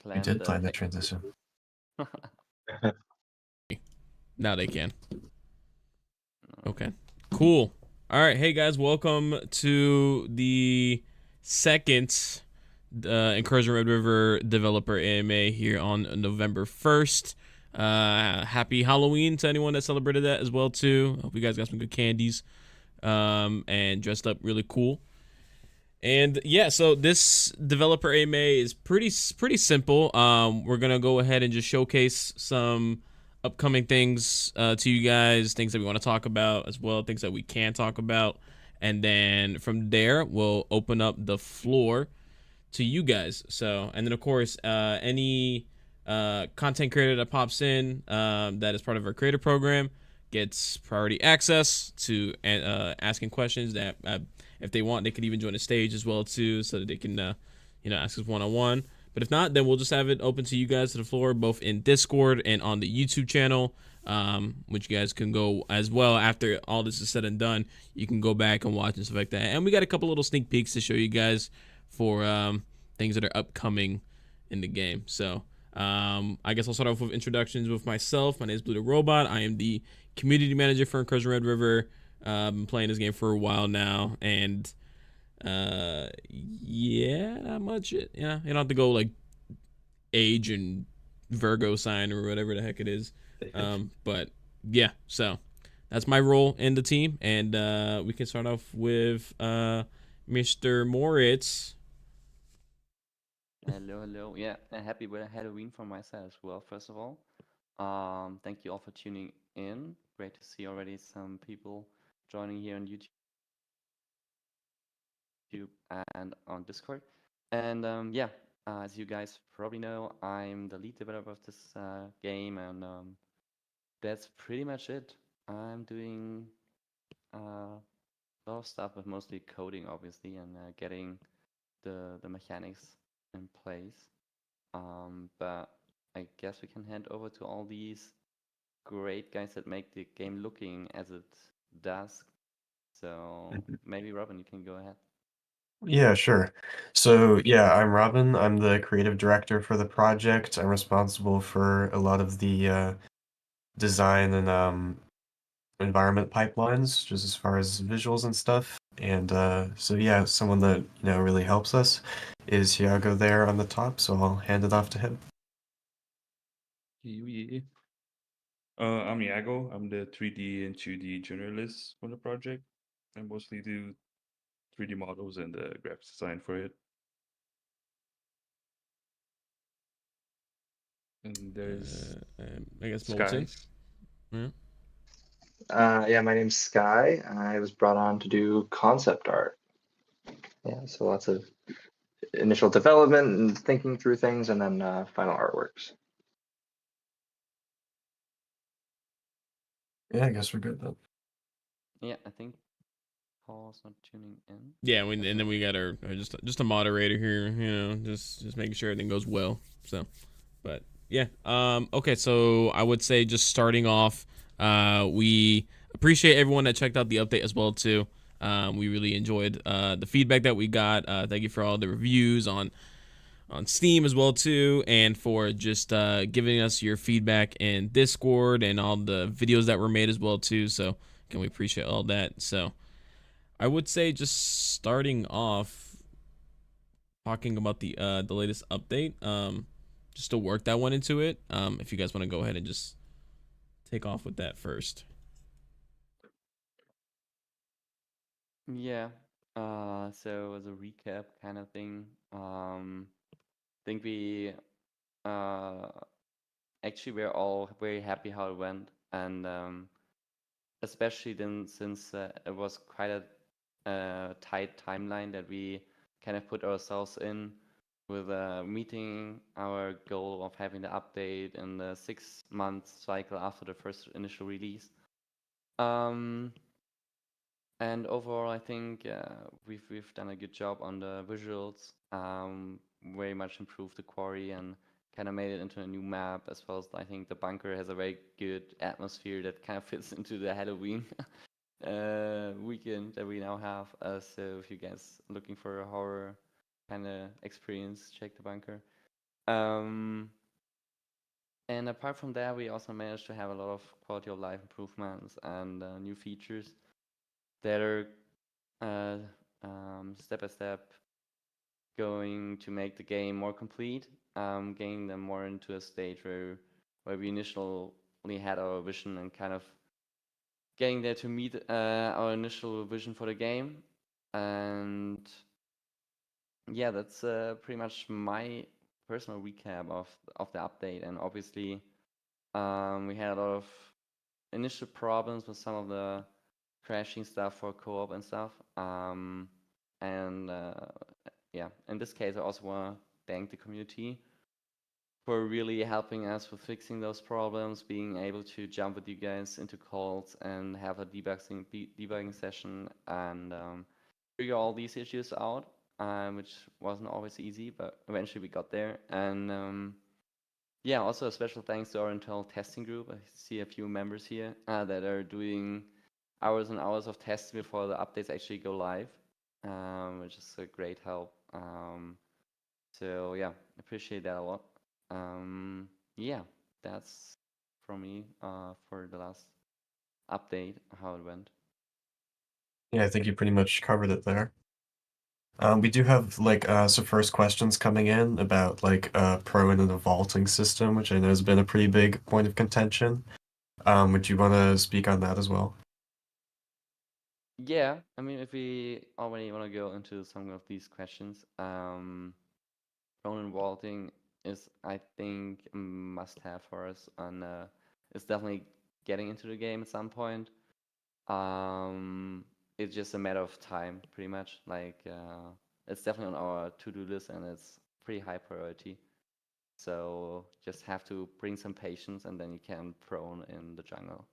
We planned did the plan the technical. transition. Now they can. Okay. Cool. All right. Hey guys, welcome to the second Incursion Red River developer A.M.A here on November 1st. Happy Halloween to anyone that celebrated that as well too. Hope you guys got some good candies and dressed up really cool. And yeah, so this developer A.M.A is pretty simple. We're gonna go ahead and just showcase some upcoming things to you guys, things that we want to talk about as well, things that we can talk about, and then from there we'll open up the floor to you guys. So, and then of course, any content creator that pops in that is part of our creator program gets priority access to asking questions that if they want, they could even join the stage as well too, so that they can ask us one-on-one. But if not, then we'll just have it open to you guys to the floor, both in Discord and on the YouTube channel, which you guys can go as well. After all this is said and done, you can go back and watch and stuff like that. And we got a couple little sneak peeks to show you guys for things that are upcoming in the game. So I guess I'll start off with introductions with myself. My name is Blue the Robot. I am the community manager for Incursion Red River. Been playing this game for a while now, and yeah, not much. Yeah, you don't have to go like age and Virgo sign or whatever the heck it is. But yeah, so that's my role in the team, and we can start off with Mr. Moritz. Hello. Yeah, happy Halloween from my side as well. First of all, thank you all for tuning in. Great to see already some people joining here on YouTube and on Discord. And yeah, as you guys probably know, I'm the lead developer of this game, and that's pretty much it. I'm doing a lot of stuff, but mostly coding, obviously, and getting the mechanics in place. But I guess we can hand over to all these great guys that make the game looking as it does. So maybe Robin, you can go ahead. Yeah, sure. So, yeah, I'm Robin. I'm the creative director for the project. I'm responsible for a lot of the design and environment pipelines, just as far as visuals and stuff. And so, yeah, someone that, really helps us is Iago there on the top, so I'll hand it off to him. Yeah. I'm Iago. I'm the 3D and 2D journalist for the project. I mostly do 3D models and the graphics design for it. And there's I guess Sky. Molten. Yeah. Yeah, my name's Sky. I was brought on to do concept art. Yeah, so lots of initial development and thinking through things, and then final artworks. Yeah, I guess we're good then. Yeah, I think Paul's not tuning in. Yeah, and then we got our just a moderator here, just making sure everything goes well. So, but yeah, okay. So I would say just starting off, we appreciate everyone that checked out the update as well too. We really enjoyed the feedback that we got. Thank you for all the reviews on Steam as well too, and for just giving us your feedback in Discord and all the videos that were made as well too. So, can we appreciate all that? So, I would say just starting off talking about the latest update, just the work that went into it. If you guys want to go ahead and just take off with that first. Yeah. So as a recap kind of thing, think we actually we're all very happy how it went, and especially then since it was quite a tight timeline that we kind of put ourselves in with meeting our goal of having the update in the 6-month cycle after the first initial release. And overall, I think we've done a good job on the visuals. Very much improved the quarry and kind of made it into a new map, as well as I think the bunker has a very good atmosphere that kind of fits into the Halloween weekend that we now have. So if you guys are looking for a horror kind of experience, check the bunker. Um, and apart from that, we also managed to have a lot of quality of life improvements and new features that are step by step going to make the game more complete, getting them more into a stage where we initially had our vision and kind of getting there to meet our initial vision for the game. And yeah, that's pretty much my personal recap of the update. And obviously, we had a lot of initial problems with some of the crashing stuff for co-op and stuff. And yeah, in this case, I also want to thank the community for really helping us with fixing those problems, being able to jump with you guys into calls and have a debugging session and figure all these issues out, which wasn't always easy, but eventually we got there. And yeah, also a special thanks to our internal testing group. I see a few members here that are doing hours and hours of testing before the updates actually go live, which is a great help. So yeah, appreciate that a lot. Yeah, that's from me for the last update, how it went. Yeah, I think you pretty much covered it there. We do have like some first questions coming in about like pro and a vaulting system, which I know has been a pretty big point of contention. Would you want to speak on that as well? Yeah, I mean, if we already want to go into some of these questions, Ronin vaulting is, I think, a must-have for us, and it's definitely getting into the game at some point. It's just a matter of time, pretty much. Like, it's definitely on our to-do list, and it's pretty high priority. So just have to bring some patience, and then you can prone in the jungle.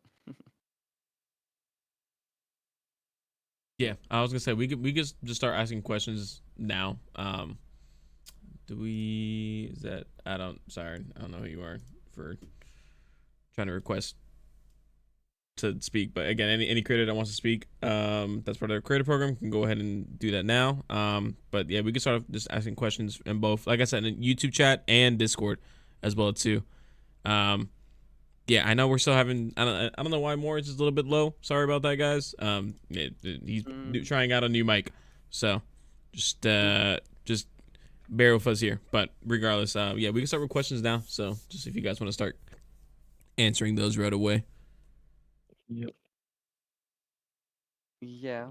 Yeah, I was gonna say we could just start asking questions now. Do we? Is that? I don't. Sorry, I don't know who you are for trying to request to speak. But again, any creator that wants to speak, that's part of the creator program, can go ahead and do that now. But yeah, we can start off just asking questions in both, like I said, in YouTube chat and Discord as well too. Yeah, I know we're still having. I don't know why Morris is a little bit low. Sorry about that, guys. He's trying out a new mic, so just bear with us here. But regardless, yeah, we can start with questions now. So just if you guys want to start answering those right away. Yep. Yeah.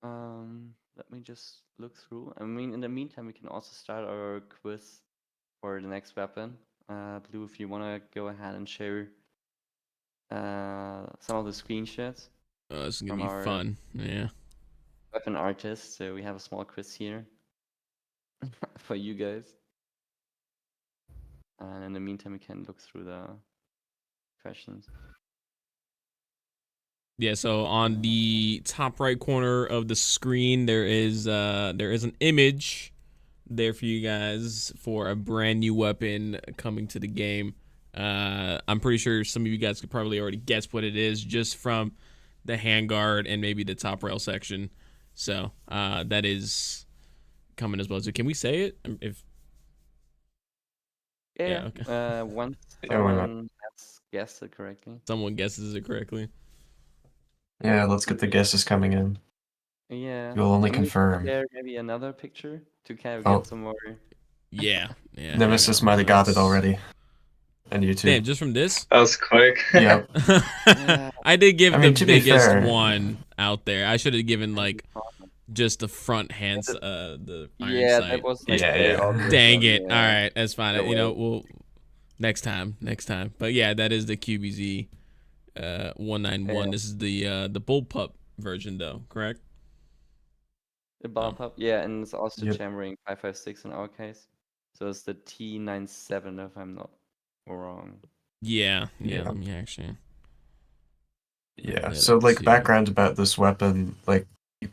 Let me just look through. I mean, in the meantime, we can also start our quiz for the next weapon. Blue, if you want to go ahead and share some of the screenshots This is gonna from be our fun. Yeah. weapon artist. So we have a small quiz here for you guys. And in the meantime, we can look through the questions. Yeah, so on the top right corner of the screen, there is an image there for you guys for a brand new weapon coming to the game. I'm pretty sure some of you guys could probably already guess what it is just from the handguard and maybe the top rail section. So that is coming as well. So can we say it? If Yeah. okay. Once Yeah, why not? someone has guessed it correctly. Someone guesses it correctly. Yeah, let's get the guesses coming in. Yeah. You'll only I mean, confirm. there maybe another picture to kind of Oh. get some more. Yeah. Hang Nemesis on. might have got it already. And YouTube. Damn, just from this? That was quick. Yep. I did give I mean, the to be biggest fair- one out there. I should have given like just the front hands, the iron Yeah, sight. that was like Yeah, very yeah. obvious. Dang it! Yeah. All right, that's fine. That You know, was- we'll next time. But yeah, that is the QBZ 191. Yeah. This is the bullpup version, though. Correct? The bump up, yeah, and it's also Yep. chambering 556 in our case. So it's the T97 if I'm not wrong. Yeah. Yeah. Let me actually. Yeah, Yeah, so let's like see. background about this weapon, like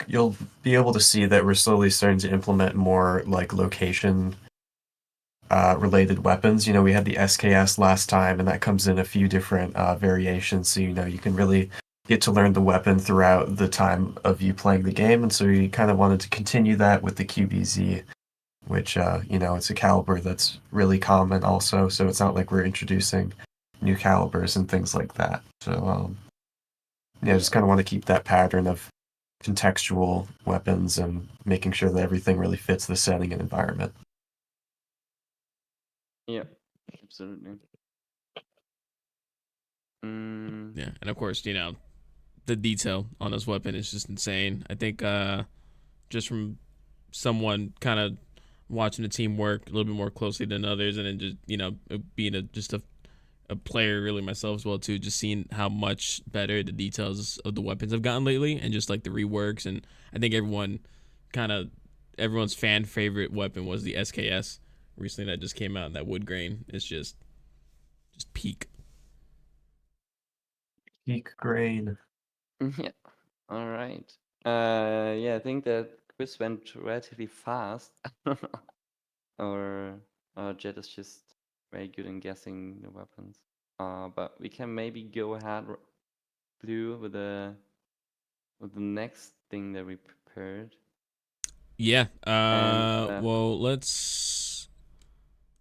you'll be able to see that we're slowly starting to implement more like location related weapons. You know, we had the SKS last time, and that comes in a few different variations. So you know, you can really get to learn the weapon throughout the time of you playing the game. And so we kind of wanted to continue that with the QBZ, which it's a caliber that's really common also, so it's not like we're introducing new calibers and things like that. So yeah, I just kind of want to keep that pattern of contextual weapons and making sure that everything really fits the setting and environment. Yeah, absolutely. Yeah, and of course, the detail on this weapon is just insane. I think just from someone kind of watching the team work a little bit more closely than others, and then just being a player really myself as well too, just seeing how much better the details of the weapons have gotten lately, and just like the reworks. And I think everyone's fan favorite weapon was the SKS recently that just came out, and that wood grain is just peak. Peak grain. Yeah. All right. Yeah, I think that quiz went relatively fast. Or Jet is just very good in guessing the weapons. But we can maybe go ahead, Blue, with the next thing that we prepared. Yeah. And Well, let's.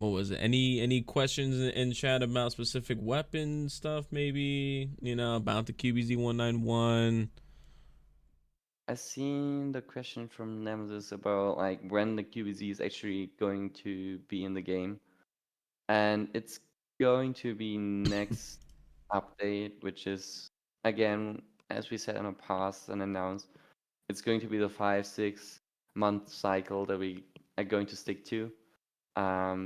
What was it? Any questions in chat about specific weapon stuff? Maybe about the QBZ-191. I seen the question from Nemesis about like when the QBZ is actually going to be in the game, and it's going to be next update, which is again, as we said in the past and announced, it's going to be the 5-6 month cycle that we are going to stick to.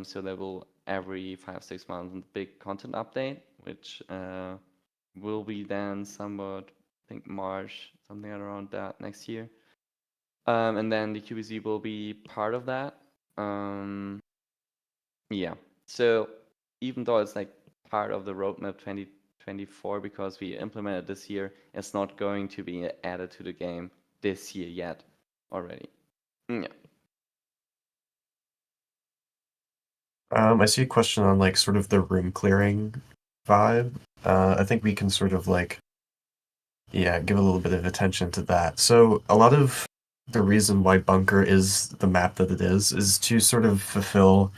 So there will every 5-6 months big content update, which will be then somewhat, I think March, something around that next year. And then the QBZ will be part of that. Yeah. So even though it's like part of the roadmap 2024, because we implemented this year, it's not going to be added to the game this year yet already. Yeah. I see a question on like sort of the room clearing vibe. I think we can sort of like, yeah, give a little bit of attention to that. So a lot of the reason why Bunker is the map that it is to sort of fulfill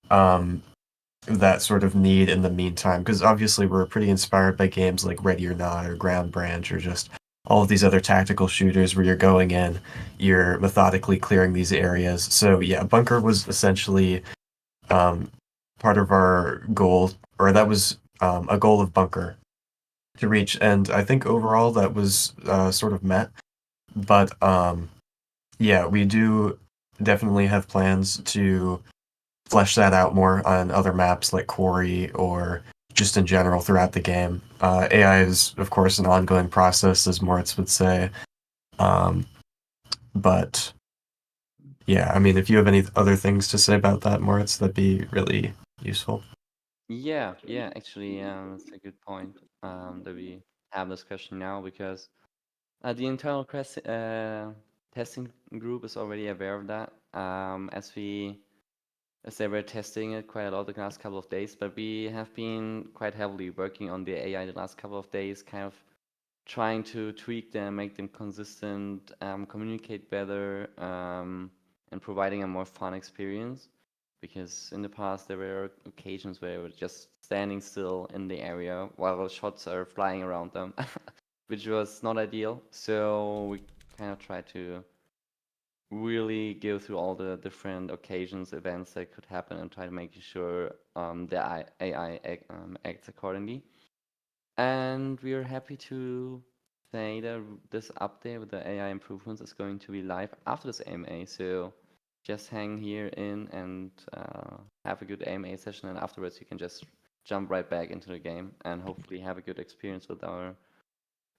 that sort of need in the meantime. Because obviously we're pretty inspired by games like Ready or Not or Ground Branch or just all of these other tactical shooters where you're going in, you're methodically clearing these areas. So yeah, Bunker was essentially part of our goal, or that was a goal of Bunker to reach, and I think overall that was sort of met. But yeah, we do definitely have plans to flesh that out more on other maps like Quarry or just in general throughout the game. AI is, of course, an ongoing process, as Moritz would say. But yeah, I mean, if you have any other things to say about that, Moritz, that'd be really useful. Yeah, actually, that's a good point that we have this question now, because the internal testing group is already aware of that, as they were testing it quite a lot the last couple of days, but we have been quite heavily working on the AI the last couple of days, kind of trying to tweak them, make them consistent, communicate better, and providing a more fun experience. Because in the past there were occasions where they were just standing still in the area while the shots are flying around them, which was not ideal. So we kind of tried to really go through all the different occasions, events that could happen, and try to make sure the AI acts accordingly. And we are happy to say that this update with the AI improvements is going to be live after this A.M.A. So just hang here in and have a good A.M.A. session, and afterwards you can just jump right back into the game and hopefully have a good experience with our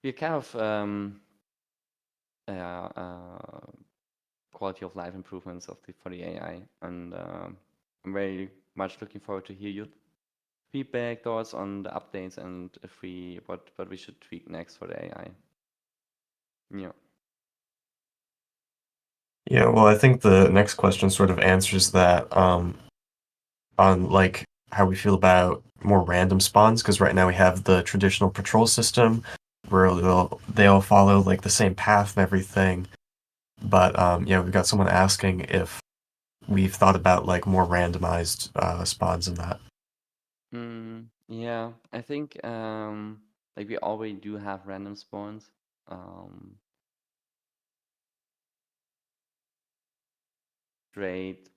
kind of quality of life improvements for the AI. And I'm very much looking forward to hear your feedback, thoughts on the updates, and if what we should tweak next for the AI. Yeah. Yeah, well, I think the next question sort of answers that on like how we feel about more random spawns, because right now we have the traditional patrol system where they all follow like the same path and everything. But yeah, we've got someone asking if we've thought about like more randomized spawns in that. Yeah, I think like we already do have random spawns. Um, Straight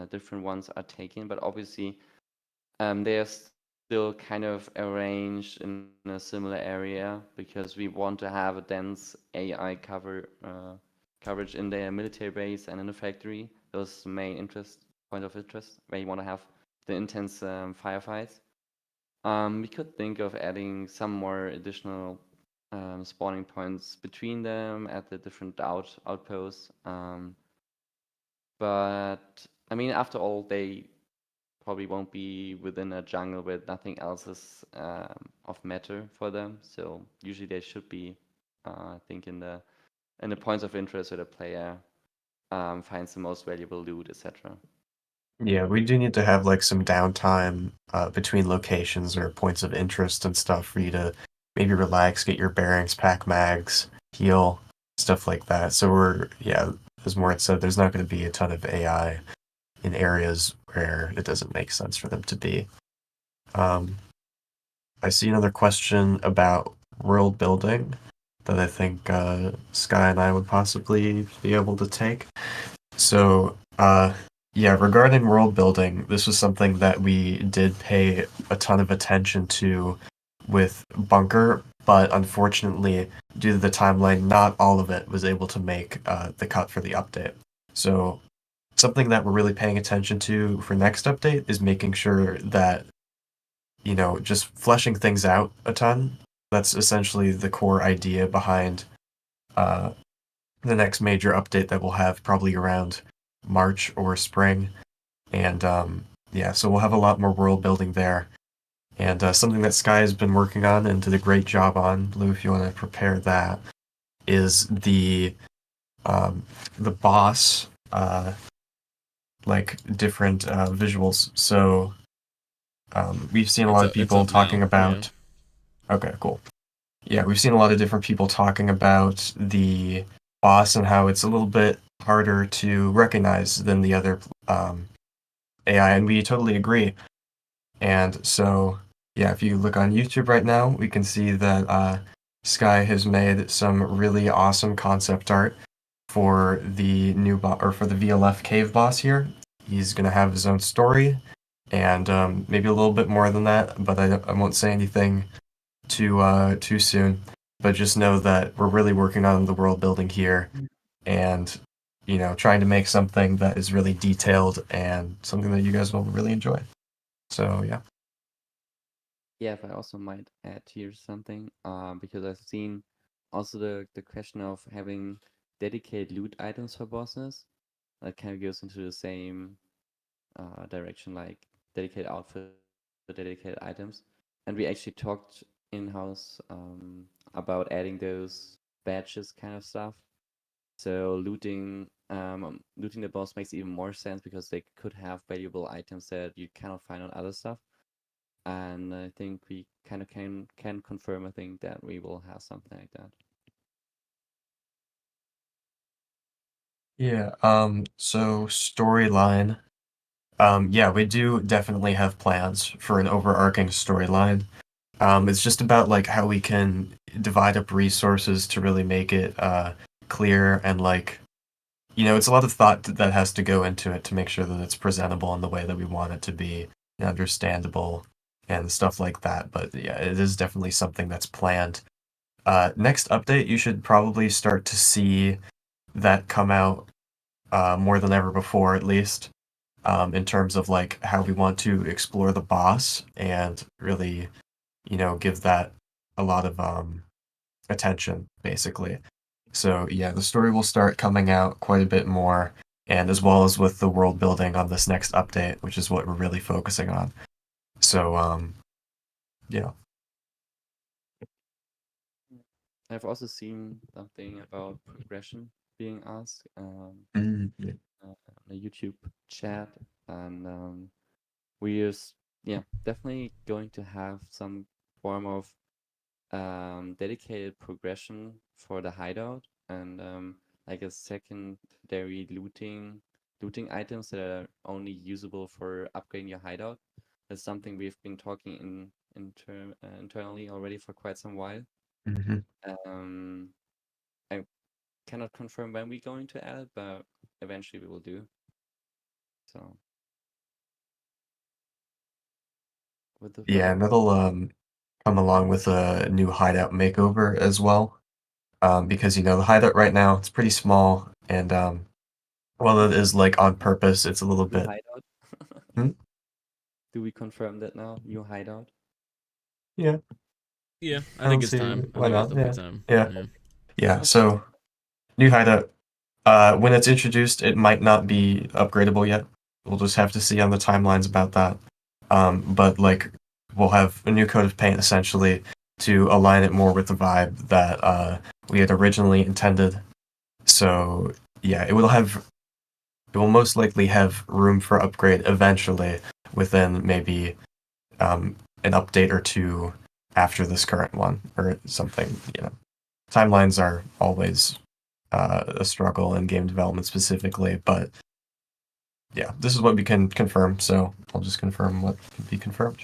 different ones are taken, but obviously they are still kind of arranged in a similar area because we want to have a dense AI coverage in the military base and in the factory. Those main point of interest where you want to have the intense firefights. We could think of adding some more additional spawning points between them at the different outposts. But I mean, after all, they probably won't be within a jungle where nothing else is of matter for them. So usually they should be, I think, in the points of interest where the player finds the most valuable loot, etc. Yeah, we do need to have like some downtime between locations or points of interest and stuff for you to maybe relax, get your bearings, pack mags, heal, stuff like that. So yeah, as Moritz said, there's not going to be a ton of AI in areas where it doesn't make sense for them to be. I see another question about world building that I think Sky and I would possibly be able to take. So, yeah, regarding world building, this was something that we did pay a ton of attention to with Bunker, but unfortunately, due to the timeline, not all of it was able to make the cut for the update. So, something that we're really paying attention to for next update is making sure that, just fleshing things out a ton. That's essentially the core idea behind uh, the next major update that we'll have probably around March or spring. And yeah, so we'll have a lot more world building there. And something that Sky has been working on and did a great job on, Lou, if you want to prepare that, is the boss like different visuals. So we've seen a lot of It's people up talking now. Yeah. about. Okay, cool. Yeah, we've seen a lot of different people talking about the boss and how it's a little bit harder to recognize than the other AI, and we totally agree. And so, yeah, if you look on YouTube right now, we can see that Sky has made some really awesome concept art for the new or for the VLF cave boss here. He's gonna have his own story, and maybe a little bit more than that, but I won't say anything too soon. But just know that we're really working on the world building here, and trying to make something that is really detailed and something that you guys will really enjoy. So yeah. Yeah, if I also might add here something, because I've seen also the question of having dedicated loot items for bosses. That kind of goes into the same direction, like dedicated outfit for dedicated items. And we actually talked in-house about adding those badges kind of stuff. So looting the boss makes even more sense because they could have valuable items that you cannot find on other stuff. And I think we kind of can confirm, I think, that we will have something like that. Yeah, so storyline. Yeah, we do definitely have plans for an overarching storyline. It's just about like how we can divide up resources to really make it clear and like, it's a lot of thought that has to go into it to make sure that it's presentable in the way that we want it to be, and understandable and stuff like that. But yeah, it is definitely something that's planned. Next update, you should probably start to see that come out more than ever before, at least, in terms of like how we want to explore the boss and really, give that a lot of attention, basically. So yeah, the story will start coming out quite a bit more, and as well as with the world building on this next update, which is what we're really focusing on. So yeah. I've also seen something about progression being asked Yeah. on the YouTube chat, and we're yeah, definitely going to have some form of dedicated progression for the hideout and like a secondary looting looting items that are only usable for upgrading your hideout. That's something we've been talking internally already for quite some while. Mhm. I cannot confirm when we're going to add it, but eventually we will do. So with the Yeah, and that'll come along with a new hideout makeover as well. Because the hideout right now it's pretty small, and while it is like on purpose, it's a little new bit. hideout. Hmm? Do we confirm that now? New hideout? Yeah, Yeah, I I don't think it's see time. I why think it's not. definitely Yeah, time. yeah, Yeah. yeah. So new hideout. When it's introduced, it might not be upgradable yet. We'll just have to see on the timelines about that. But like, we'll have a new coat of paint essentially to align it more with the vibe that we had originally intended. So yeah, it will most likely have room for upgrade eventually within maybe an update or two after this current one or something. Timelines are always a struggle in game development specifically, but yeah, this is what we can confirm, so I'll just confirm what can be confirmed.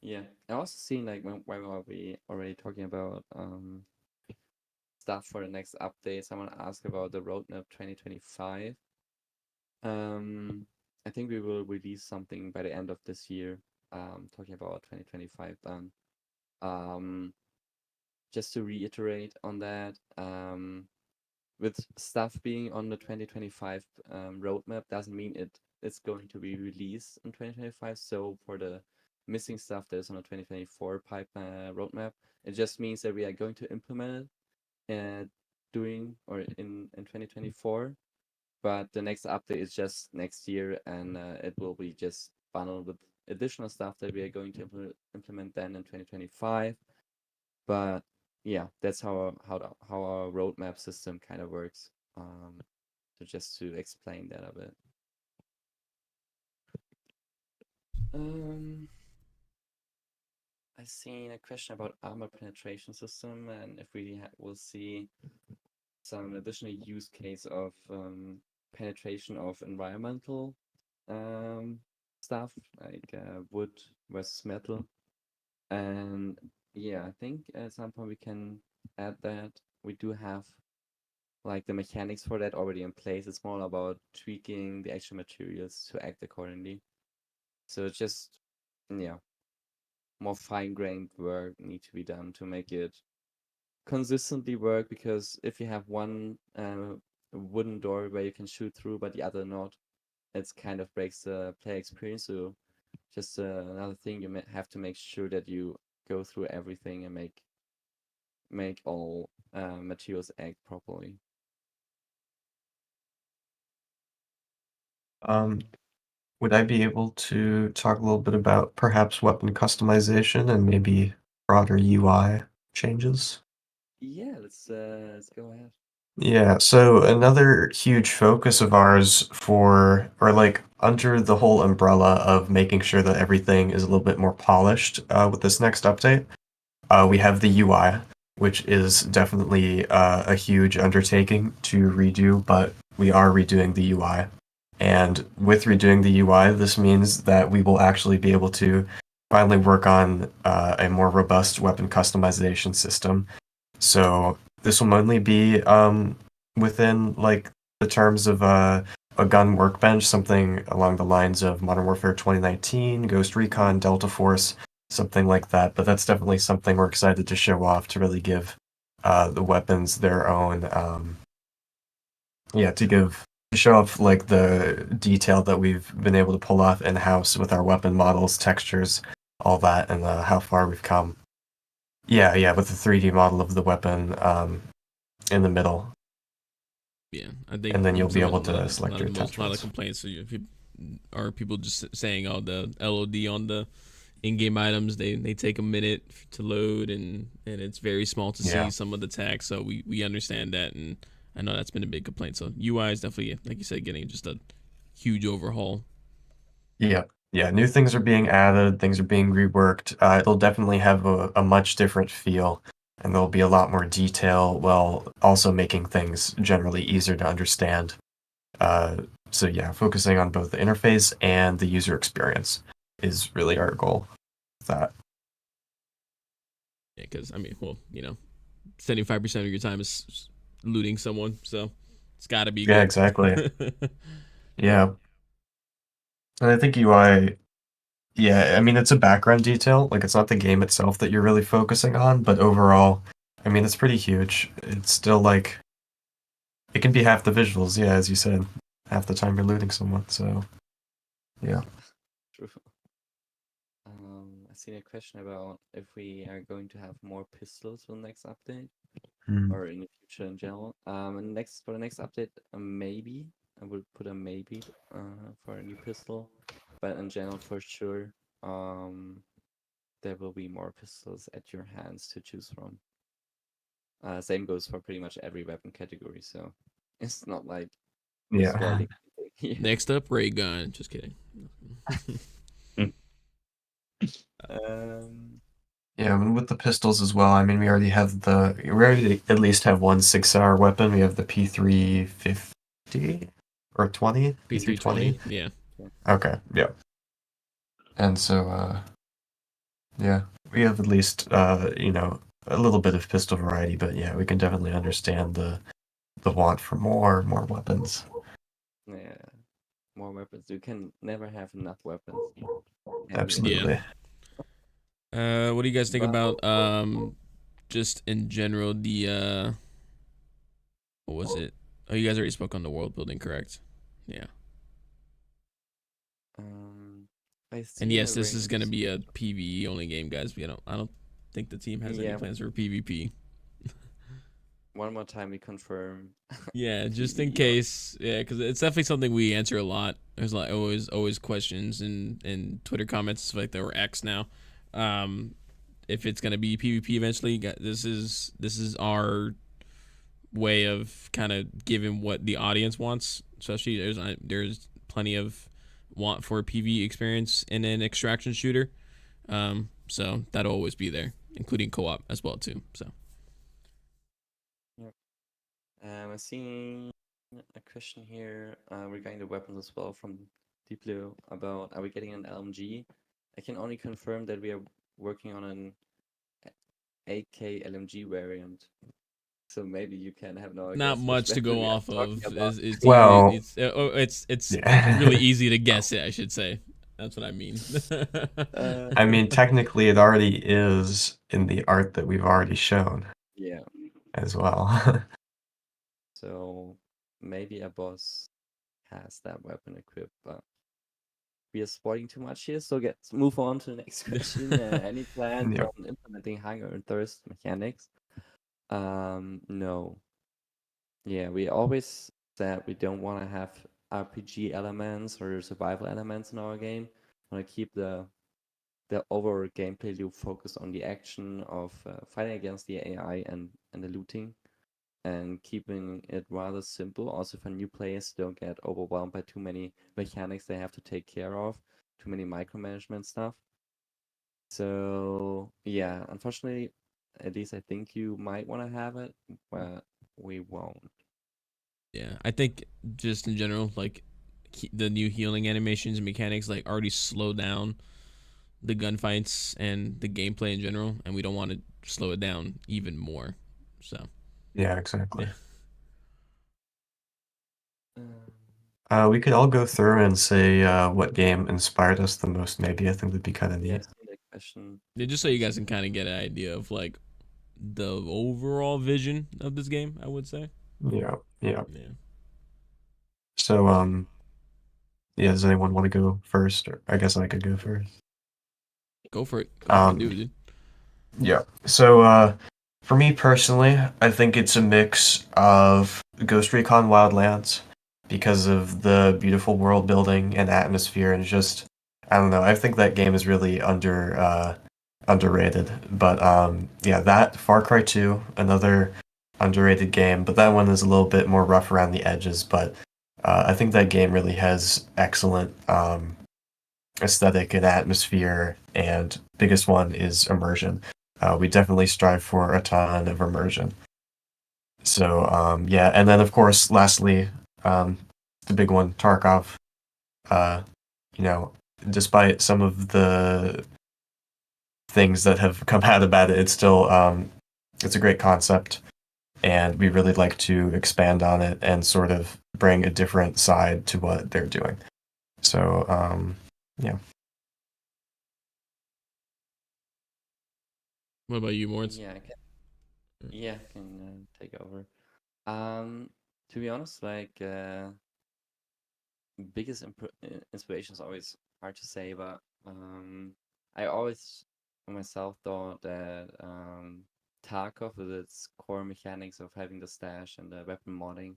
Yeah. I also seen like when we already talking about stuff for the next update, someone asked about the roadmap 2025. I think we will release something by the end of this year, talking about 2025 then. Just to reiterate on that, with stuff being on the 2025 roadmap doesn't mean it's going to be released in 2025. So for the missing stuff that is on the 2024 pipeline roadmap, it just means that we are going to implement it in 2024. But the next update is just next year, and it will be just bundled with additional stuff that we are going to implement then in 2025. But yeah, that's how our roadmap system kind of works. So just to explain that a bit. I seen a question about armor penetration system, and if we will see some additional use case of penetration of environmental stuff like wood versus metal. And yeah, I think at some point we can add that. We do have like the mechanics for that already in place. It's more about tweaking the actual materials to act accordingly. So it's just, yeah, more fine-grained work need to be done to make it consistently work, because if you have one wooden door where you can shoot through but the other not, it's kind of breaks the player experience. So just another thing, you have to make sure that you go through everything and make all materials act properly. Would I be able to talk a little bit about perhaps weapon customization and maybe broader UI changes? Yeah, let's go ahead. Yeah, so another huge focus of ours or like under the whole umbrella of making sure that everything is a little bit more polished with this next update, we have the UI, which is definitely a huge undertaking to redo, but we are redoing the UI. And with redoing the UI, this means that we will actually be able to finally work on a more robust weapon customization system. So this will mainly be within like the terms of a gun workbench, something along the lines of Modern Warfare 2019, Ghost Recon, Delta Force, something like that. But that's definitely something we're excited to show off to really give the weapons their own, to show off like the detail that we've been able to pull off in house with our weapon models, textures, all that, and how far we've come. Yeah, yeah, with the 3D model of the weapon in the middle, Yeah, I think and then you'll be some of able the, to select your a lot of attachments. complaints are people just saying, "Oh, the LOD on the in-game items they take a minute to load, and it's very small to see Yeah, some of the tags." So we understand that, and I know that's been a big complaint. So UI is definitely, like you said, getting just a huge overhaul. yeah, yeah. New things are being added, things are being reworked. It'll definitely have a much different feel, and there'll be a lot more detail while also making things generally easier to understand. So yeah, focusing on both the interface and the user experience is really our goal with that. Yeah, because I mean, well, 75% of your time is looting someone, so it's got to be Yeah, good. exactly. Yeah. And I think UI, yeah, I mean, it's a background detail. Like, it's not the game itself that you're really focusing on, but overall, I mean, it's pretty huge. It's still like, it can be half the visuals, yeah, as you said. Half the time you're looting someone, so, yeah. True. I see a question about if we are going to have more pistols for the next update Hmm. or in the future in general. And for the next update, maybe I will put a maybe for a new pistol, but in general, for sure, there will be more pistols at your hands to choose from. Same goes for pretty much every weapon category, so it's not like we're Yeah. spoiling anything. Next up, ray gun. Just kidding. Um, Yeah, I mean, with the pistols as well, I mean, we already at least have one 6-hour weapon. We have the P350 or 20? P320. Yeah. Okay, yeah. And so, yeah, we have at least, a little bit of pistol variety, but yeah, we can definitely understand the want for more weapons. yeah, more weapons. You can never have enough weapons. Absolutely. What do you guys think But about just in general the what was it? Oh, you guys already spoke on the world building, correct? Yeah. I And see yes, the this is gonna rings. be a PvE only game, guys. I don't think the team has any Yeah, plans for PvP. one more time we confirm. Yeah, just in PvE on. case. Yeah, because it's definitely something we answer a lot. There's like always questions and Twitter comments stuff like that, or X now. If it's gonna be PvP eventually, this is our way of kind of giving what the audience wants. Especially there's plenty of want for a PvE experience in an extraction shooter. So that'll always be there, including co-op as well too. So. Yep. I'm seeing a question here regarding the weapons as well from Deep Blue about are we getting an LMG? I can only confirm that we are working on an AK LMG variant. So maybe you can have no Not guess which much to weapon go we are off talking of. about. Well, It's really yeah. easy to guess it. I should say. That's what I mean. I mean, technically, it already is in the art that we've already shown Yeah. as well. So maybe a boss has that weapon equipped, but we are spoiling too much here. So let's move on to the next question. Any plans Yep. on implementing hunger and thirst mechanics? No. Yeah, we always said we don't want to have RPG elements or survival elements in our game. We want to keep the overall gameplay loop focused on the action of fighting against the AI and the looting, and keeping it rather simple. Also, for new players, don't get overwhelmed by too many mechanics they have to take care of, too many micromanagement stuff. So yeah, unfortunately, at least I think you might want to have it, but we won't. Yeah, I think just in general, like the new healing animations and mechanics, like already slow down the gunfights and the gameplay in general, and we don't want to slow it down even more. So Yeah, exactly. yeah. We could all go through and say what game inspired us the most, maybe. I think that'd be kind of Yeah, neat. I've seen that question. Yeah, just so you guys can kind of get an idea of like the overall vision of this game, I would say. Yeah, yeah. Yeah. So, yeah, does anyone want to go first? Or I guess I could go first. Go for it. Go for it, Um, dude. yeah. So, for me personally, I think it's a mix of Ghost Recon Wildlands because of the beautiful world building and atmosphere and just, I don't know, I think that game is really underrated. But yeah, that Far Cry 2, another underrated game, but that one is a little bit more rough around the edges. But I think that game really has excellent aesthetic and atmosphere, and biggest one is immersion. We definitely strive for a ton of immersion. So yeah, and then of course, lastly, the big one, Tarkov. You know, despite some of the things that have come out about it, it's a great concept, and we really like to expand on it and sort of bring a different side to what they're doing. So, yeah. What about you, Moritz? I can take over. To be honest, like biggest inspiration is always hard to say, but I always myself thought that Tarkov with its core mechanics of having the stash and the weapon modding,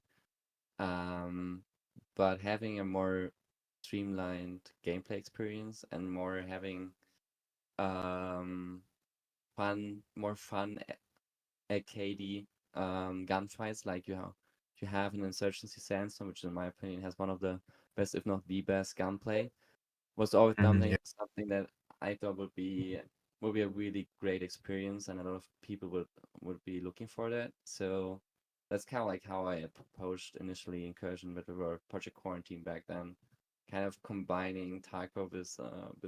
but having a more streamlined gameplay experience and more having more fun arcadey gunfights like you have in Insurgency Sandstorm, which in my opinion has one of the best, if not the best, gunplay. Was always Yeah. something that I thought would be a really great experience, and a lot of people would be looking for that. So that's kind of like how I proposed initially Incursion with the Project Quarantine back then, kind of combining Tarkov with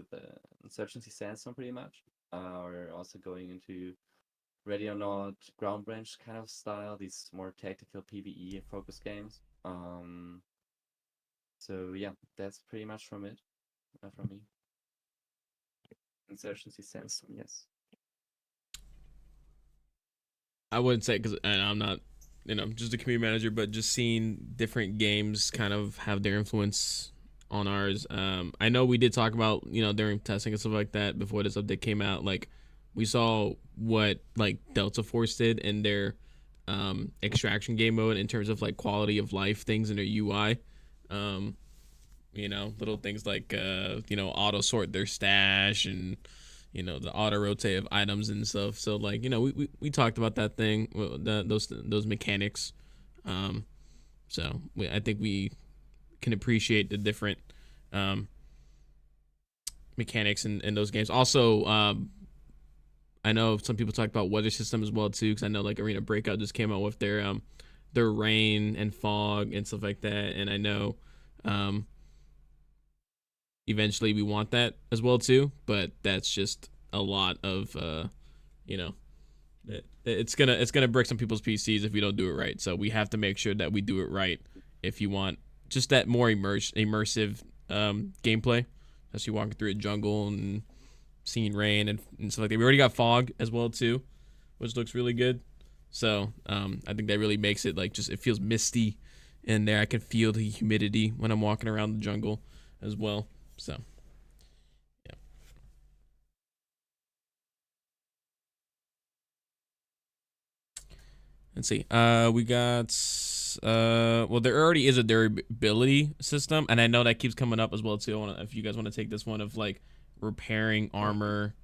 the Insurgency Sandstorm pretty much, or also going into Ready or Not, Ground Branch kind of style, these more tactical PvE focused games. So yeah, that's pretty much from me. Insurgency Sandstorm, yes. I wouldn't say, because I'm not, just a community manager, but just seeing different games kind of have their influence on ours. I know we did talk about, during testing and stuff like that before this update came out. Like, we saw what like Delta Force did in their extraction game mode in terms of like quality of life things in their UI. Little things like auto sort their stash and the auto rotate of items and stuff. So like we talked about that thing, those mechanics. So I think we can appreciate the different mechanics in those games. Also, I know some people talk about weather system as well too, because I know like Arena Breakout just came out with their rain and fog and stuff like that, and I know eventually we want that as well too, but that's just a lot of it's gonna break some people's PCs if we don't do it right. So we have to make sure that we do it right if you want just that more immersive gameplay, as you walking through a jungle and seeing rain and stuff like that. We already got fog as well too, which looks really good. So I think that really makes it like just it feels misty in there. I can feel the humidity when I'm walking around the jungle as well. So, yeah. Let's see. We got well, there already is a durability system, and I know that keeps coming up as well too. If you guys want to take this one of like repairing armor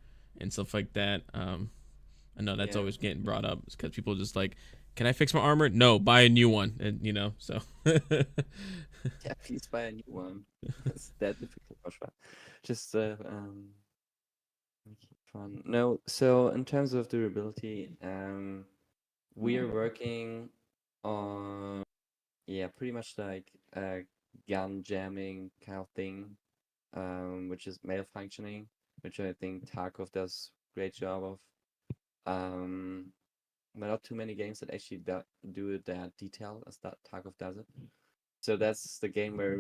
and stuff like that. I know that's always getting brought up because people just like, can I fix my armor? No, buy a new one, and so. Yeah, please buy a new one. It's that difficult. Just make it fun. No, so in terms of durability, we are working on pretty much like a gun jamming kind of thing, which is malfunctioning, which I think Tarkov does a great job of. But not too many games that actually do it that detailed as that Tarkov does it. So that's the game where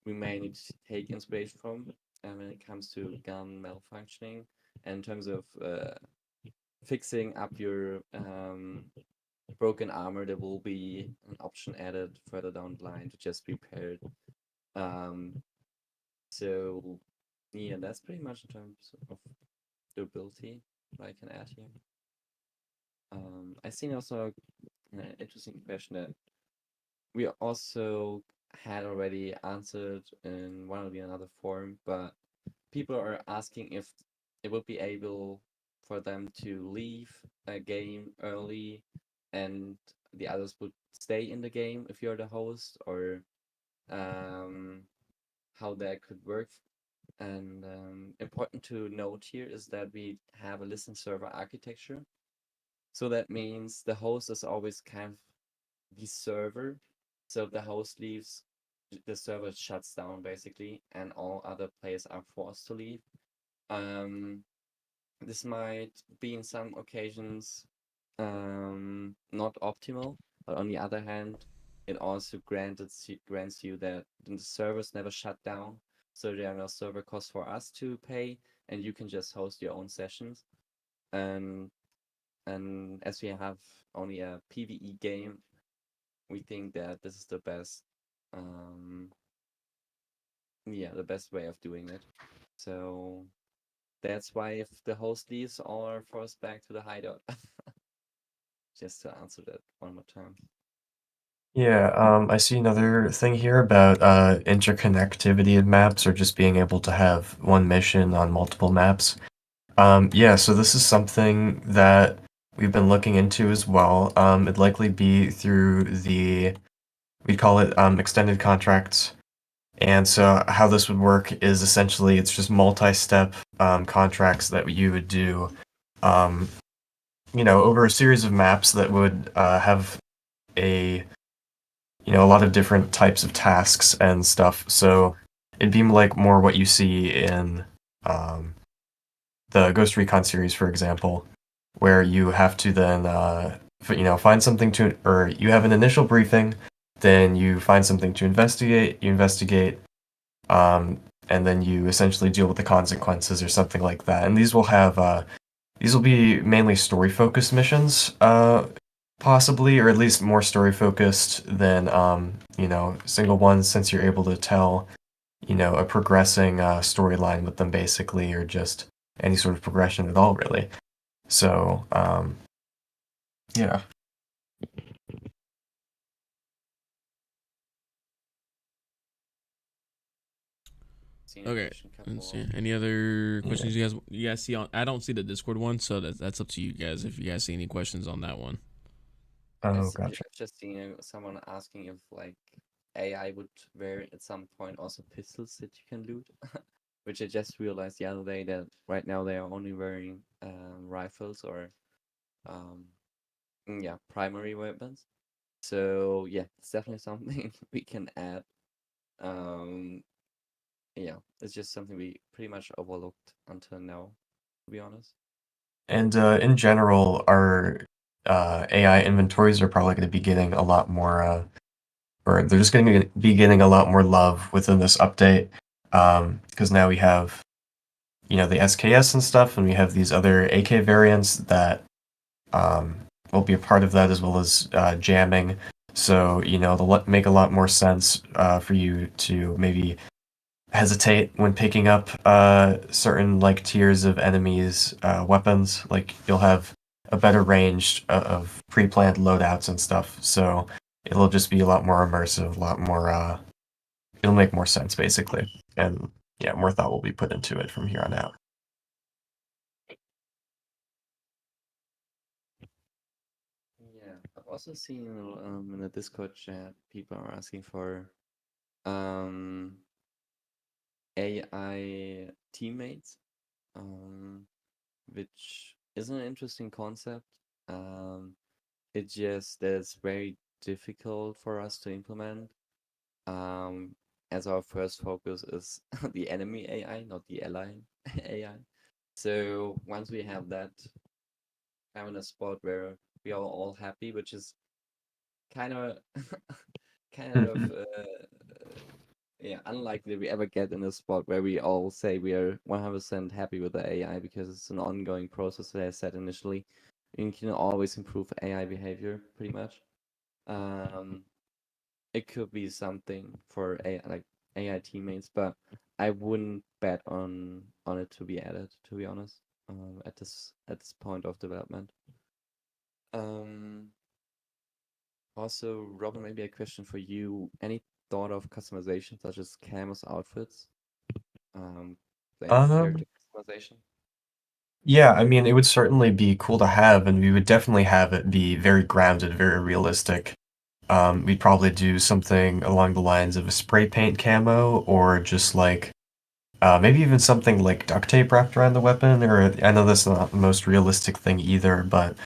we may need to take inspiration from when it comes to gun malfunctioning. And in terms of fixing up your broken armor, there will be an option added further down the line to just repair it. So yeah, that's pretty much in terms of durability what I can add here. I seen also an interesting question that we also had already answered in one or the another forum, but people are asking if it would be able for them to leave a game early and the others would stay in the game if you're the host, or how that could work. And important to note here is that we have a listen server architecture. So that means the host is always kind of the server. So if the host leaves, the server shuts down basically, and all other players are forced to leave. This might be in some occasions not optimal, but on the other hand, it also grants you that the servers never shut down, so there are no server costs for us to pay, and you can just host your own sessions. And as we have only a PvE game, we think that this is the best, the best way of doing it. So that's why if the host leaves, all are forced back to the hideout. Just to answer that one more time. Yeah, I see another thing here about interconnectivity of maps or just being able to have one mission on multiple maps. Yeah, so this is something that we've been looking into as well. It'd likely be through we call it extended contracts. And so how this would work is essentially it's just multi-step contracts that you would do, um, over a series of maps that would have a a lot of different types of tasks and stuff. So it'd be like more what you see in um, the Ghost Recon series, for example, where you have to then find something to, or you have an initial briefing, then you find something to investigate, and then you essentially deal with the consequences or something like that. And these will be mainly story focused missions, possibly, or at least more story focused than single ones, since you're able to tell a progressing storyline with them basically, or just any sort of progression at all, really. So yeah. Seen Okay. addition Let's see. couple. Any other questions you guys see on? I don't see the Discord one, so that's up to you guys if you guys see any questions on that one. Oh, gotcha. I've just seen someone asking if like AI would wear at some point also pistols that you can loot, which I just realized the other day that right now they are only wearing rifles or primary weapons. So yeah, it's definitely something we can add. Um, yeah, it's just something we pretty much overlooked until now, to be honest. And in general, our AI inventories are probably going to be getting a lot more, or they're just going to be getting a lot more love within this update, because now we have, the SKS and stuff, and we have these other AK variants that will be a part of that, as well as jamming. So, they'll make a lot more sense for you to maybe hesitate when picking up certain like tiers of enemies weapons. Like you'll have a better range of pre-planned loadouts and stuff. So it'll just be a lot more immersive, a lot more it'll make more sense basically. And yeah, more thought will be put into it from here on out. Yeah, I've also seen in the Discord chat people are asking for um AI teammates, which is an interesting concept. It just that it's very difficult for us to implement, as our first focus is the enemy AI, not the ally AI. So once we have that, I'm in a spot where we are all happy, which is kind of kind of unlikely we ever get in a spot where we all say we are 100% happy with the AI, because it's an ongoing process, as I said initially. You can always improve AI behavior pretty much. It could be something for AI teammates, but I wouldn't bet on it to be added, to be honest, at this point of development. Also, Robin, maybe a question for you. Any thought of customization such as camos outfits, character Um, customization? yeah, I mean, it would certainly be cool to have, and we would definitely have it be very grounded, very realistic. We'd probably do something along the lines of a spray paint camo, or just like maybe even something like duct tape wrapped around the weapon. Or I know that's not the most realistic thing either, but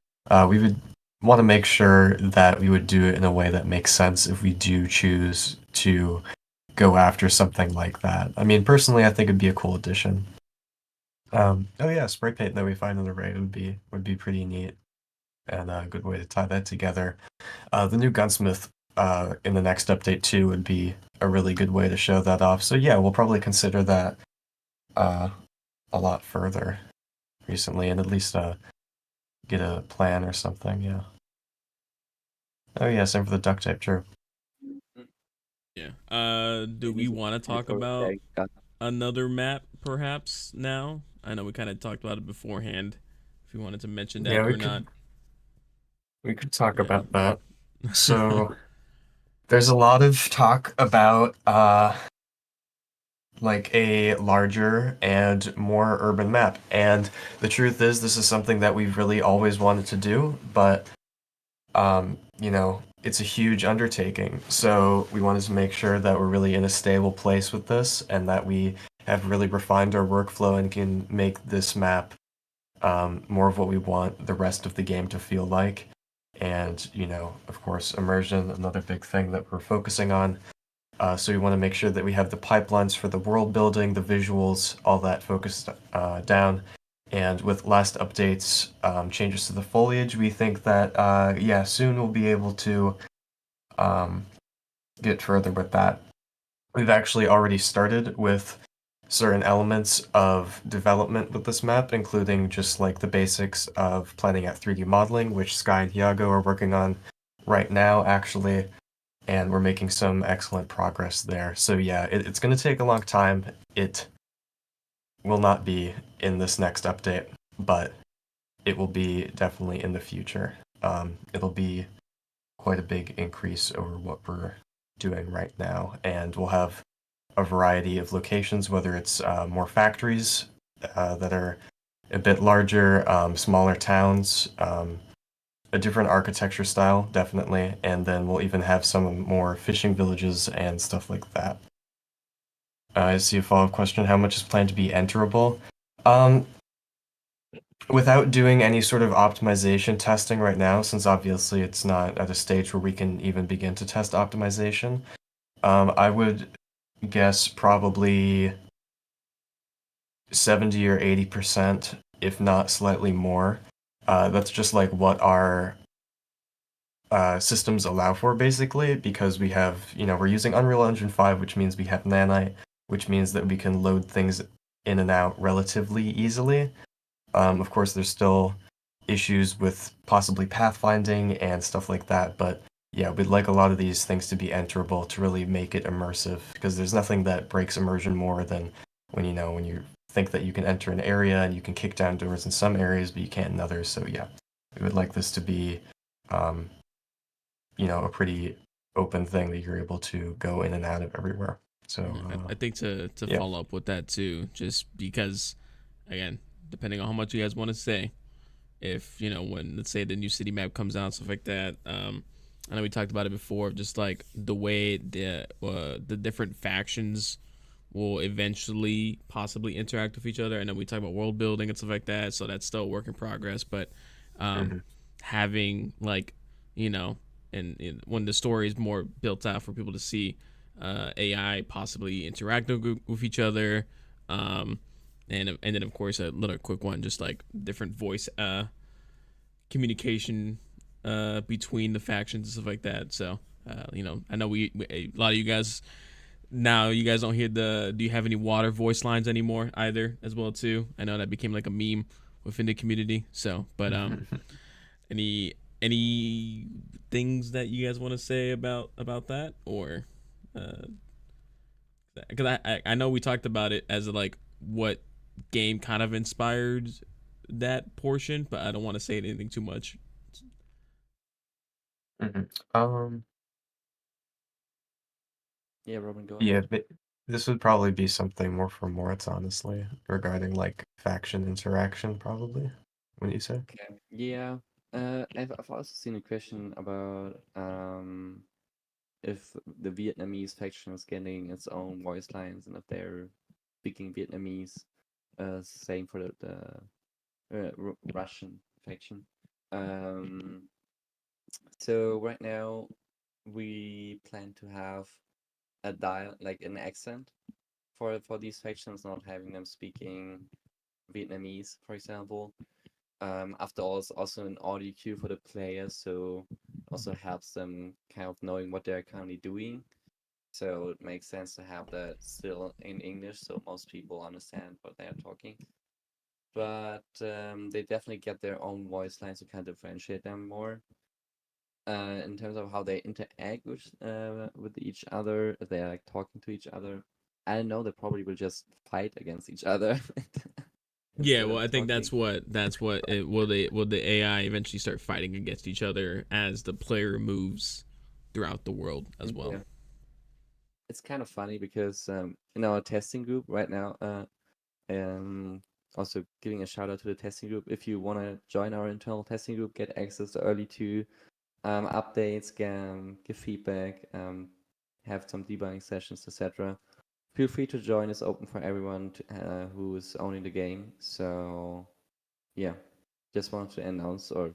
we would want to make sure that we would do it in a way that makes sense if we do choose to go after something like that. I mean, personally, I think it'd be a cool addition. Oh yeah, spray paint that we find in the raid would be pretty neat and a good way to tie that together. The new gunsmith in the next update too would be a really good way to show that off. So yeah, we'll probably consider that uh, a lot further recently, and at least get a plan or something. Yeah. Oh yeah, same for the duct tape. True. Yeah. Do we Maybe want to talk before about I got another map perhaps now? I know we kind of talked about it beforehand. If you wanted to mention that Yeah, or not. we could talk Yeah. about that. So there's a lot of talk about like a larger and more urban map. And the truth is, this is something that we've really always wanted to do, but it's a huge undertaking. So we wanted to make sure that we're really in a stable place with this, and that we have really refined our workflow and can make this map more of what we want the rest of the game to feel like. And of course, immersion, another big thing that we're focusing on. So we want to make sure that we have the pipelines for the world building, the visuals, all that focused down. And with last updates, changes to the foliage, we think that yeah, soon we'll be able to um, get further with that. We've actually already started with certain elements of development with this map, including just like the basics of planning out 3D modeling, which Sky and Iago are working on right now, actually, and we're making some excellent progress there. So yeah, it's going to take a long time. It will not be in this next update, but it will be definitely in the future. It'll be quite a big increase over what we're doing right now, and we'll have a variety of locations, whether it's more factories that are a bit larger, smaller towns, a different architecture style, definitely, and then we'll even have some more fishing villages and stuff like that. I see a follow-up question. How much is planned to be enterable? Um, Without doing any sort of optimization testing right now, since obviously it's not at a stage where we can even begin to test optimization, I would guess probably 70 or 80%, if not slightly more. That's just like what our systems allow for, basically, because we have, we're using Unreal Engine 5, which means we have Nanite, which means that we can load things in and out relatively easily. Of course, there's still issues with possibly pathfinding and stuff like that, but yeah, we'd like a lot of these things to be enterable to really make it immersive, because there's nothing that breaks immersion more than when you think that you can enter an area and you can kick down doors in some areas, but you can't in others. So yeah, we would like this to be, um, a pretty open thing that you're able to go in and out of everywhere. So I think to yeah. follow up with that too, just because, again, depending on how much you guys want to say, if when, let's say, the new city map comes out, stuff like that. I know we talked about it before, just like the way the different factions will eventually possibly interact with each other. I know we talk about world building and stuff like that, so that's still a work in progress. But Mhm. having like, and when the story is more built out for people to see, AI possibly interacting with each other, and then of course a little quick one, just like different voice communication between the factions and stuff like that. So I know a lot of you guys now, you guys don't hear the do you have any water voice lines anymore either, as well too. I know that became like a meme within the community. So, but any any things that you guys want to say about that, or because I know we talked about it as like what game kind of inspired that portion, but I don't want to say anything too much. Mhm. Um, yeah, Robin, go yeah, ahead. but this would probably be something more for Moritz, honestly, regarding like faction interaction, probably. What do you say? Okay. Yeah. I've also seen a question about if the Vietnamese faction is getting its own voice lines and if they're speaking Vietnamese. Same for the Russian faction. Um, so right now we plan to have a dial like an accent for these factions, not having them speaking Vietnamese, for example. After all, it's also an audio cue for the players, so also helps them kind of knowing what they're currently doing. So it makes sense to have that still in English, so most people understand what they're talking. But they definitely get their own voice lines to kind of differentiate them more. In terms of how they interact with each other, if they're like talking to each other. I don't know, they probably will just fight against each other Yeah, instead well, of I think talking. that's what it, will the AI eventually start fighting against each other as the player moves throughout the world as well. Yeah. It's kind of funny because in our testing group right now, um, also giving a shout out to the testing group. If you want to join our internal testing group, get access early to updates, give feedback, have some debugging sessions, etc. Feel free to join. It's open for everyone who is owning the game. So yeah, just wanted to announce or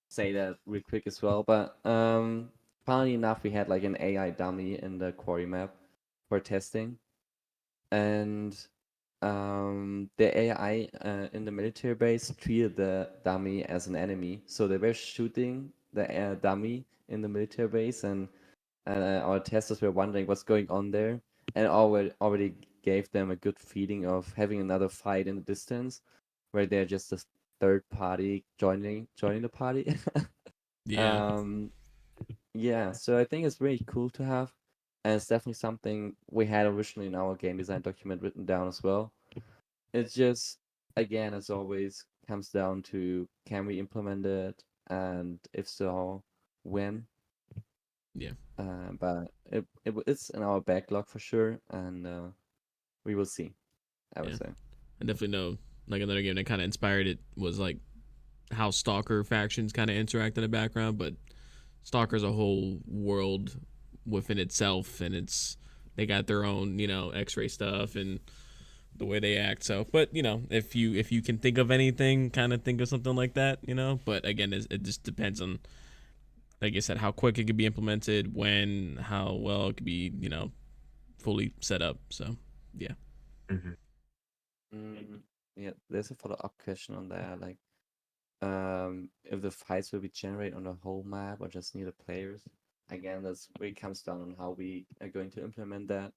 say that real quick as well. But funnily enough, we had like an AI dummy in the quarry map for testing, and the AI in the military base treated the dummy as an enemy. So they were shooting the dummy in the military base, and our testers were wondering what's going on there, and already gave them a good feeling of having another fight in the distance, where they're just a third party joining the party. Yeah, um, yeah, so I think it's really cool to have, and it's definitely something we had originally in our game design document written down as well. It's just, again, as always, comes down to can we implement it, and if so, when? yeah, But it's in our backlog for sure, and we will see, I would yeah. say. I definitely know. Like another game that kind of inspired it was like how Stalker factions kind of interact in the background, but Stalker's a whole world within itself, and they got their own X-ray stuff and the way they act. So, but if you can think of anything, kind of think of something like that. But again, it just depends on, like I said, how quick it could be implemented, when, how well it could be fully set up. So yeah. Mhm. Mm, yeah, there's a follow-up question on that, like if the fights will be generated on the whole map or just near the players. Again, that's where it comes down on how we are going to implement that.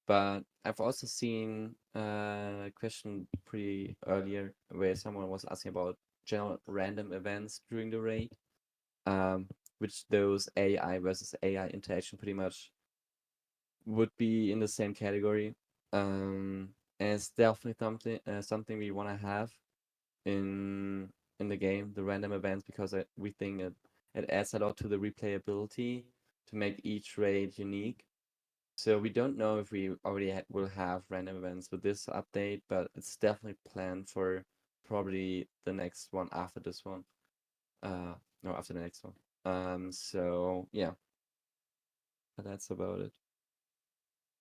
But I've also seen a question pretty earlier where someone was asking about general random events during the raid, um, which those AI versus AI interaction pretty much would be in the same category. And it's definitely something we want to have in the game, the random events, because we think it adds a lot to the replayability to make each raid unique. So we don't know if we already will have random events with this update, but it's definitely planned for probably the next one after this one. No, after the next one. So yeah, that's about it.